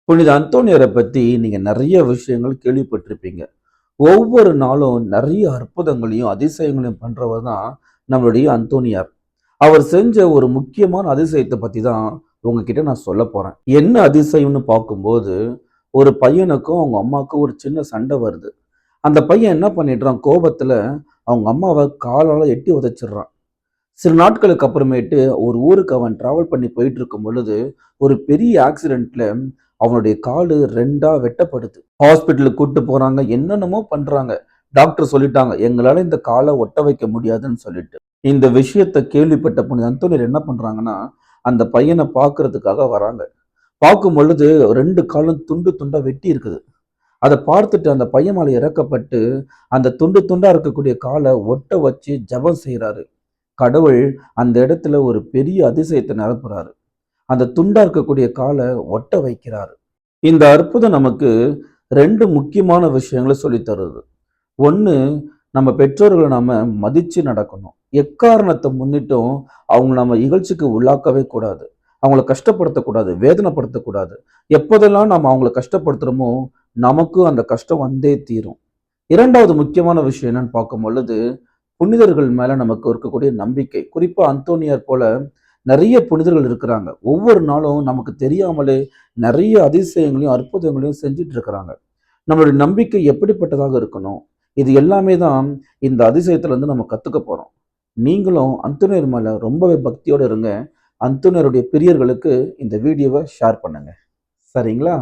புனித அந்தோனியரை பத்தி நீங்க நிறைய விஷயங்கள் கேள்விப்பட்டிருப்பீங்க. ஒவ்வொரு நாளும் நிறைய அற்புதங்களையும், அதிசயங்களையும் பண்றவர் தான் நம்மளுடைய அந்தோனியார். அவர் செஞ்ச ஒரு முக்கியமான அதிசயத்த பத்தி தான் உங்ககிட்ட நான் சொல்லப் போறேன். என்ன அதிசயம்னு பார்க்கும்போது, ஒரு பையனுக்கும் அவங்க அம்மாவுக்கும் ஒரு சின்ன சண்டை வருது. அந்த பையன் என்ன பண்ணிடுறான், கோபத்துல அவங்க அம்மாவ காலால எட்டி உதைச்சிடுறான். சில நாட்களுக்கு அப்புறமேட்டு ஒரு ஊருக்கு அவன் டிராவல் பண்ணி போயிட்டு இருக்கும் பொழுது, ஒரு பெரிய ஆக்சிடென்ட்ல அவனுடைய காலு 2ஆ வெட்டப்படுது. ஹாஸ்பிட்டலுக்கு கூட்டு போறாங்க. என்னென்னமோ பண்றாங்க. டாக்டர் சொல்லிட்டாங்க, எங்களால இந்த கால ஒட்ட வைக்க முடியாதுன்னு சொல்லிட்டு. இந்த விஷயத்த கேள்விப்பட்ட புனித அந்தோனியர் என்ன பண்றாங்கன்னா, அந்த பையன பார்க்கறதுக்காக வராங்க. பார்க்கும் பொழுது 2 காலும் துண்டு துண்டா வெட்டி இருக்குது. அத பார்த்துட்டு அந்த பையன் மேல இரக்கப்பட்டு, அந்த துண்டு துண்டா இருக்கக்கூடிய கால ஒட்ட வச்சு ஜெபம் செய்றாரு. கடவுள் அந்த இடத்துல ஒரு பெரிய அதிசயத்தை நிரப்புறாரு. அந்த துண்டா இருக்கக்கூடிய கால ஒட்ட வைக்கிறாரு. இந்த அற்புதம் நமக்கு 2 முக்கியமான விஷயங்கள சொல்லித் தருது. 1, நம்ம பெற்றோர்கள நாம மதிச்சு நடக்கணும். எக்காரணத்த முன்னிட்டும் அவங்க நம்ம இகழ்ச்சிக்கு உள்ளாக்கவே கூடாது. அவங்கள கஷ்டப்படுத்தக்கூடாது, வேதனைப்படுத்தக்கூடாது. எப்போதெல்லாம் நம்ம அவங்கள கஷ்டப்படுத்துறோமோ, நமக்கும் அந்த கஷ்டம் வந்தே தீரும். 2வது முக்கியமான விஷயம் என்னன்னு பார்க்கும் பொழுது, புனிதர்கள் மேல நமக்கு இருக்கக்கூடிய நம்பிக்கை. குறிப்பா அந்தோனியார் போல நிறைய புனிதர்கள் இருக்கிறாங்க. ஒவ்வொரு நாளும் நமக்கு தெரியாமலே நிறைய அதிசயங்களையும், அற்புதங்களையும் செஞ்சுட்டு இருக்கிறாங்க. நம்மளுடைய நம்பிக்கை எப்படிப்பட்டதாக இருக்கணும்? இது எல்லாமே தான் இந்த அதிசயத்துல இருந்து நம்ம கத்துக்க போறோம். நீங்களும் அந்தோனியர் மேல ரொம்பவே பக்தியோட இருங்க. அந்தோனியருடைய பிரியர்களுக்கு இந்த வீடியோவை ஷேர் பண்ணுங்க. சரிங்களா?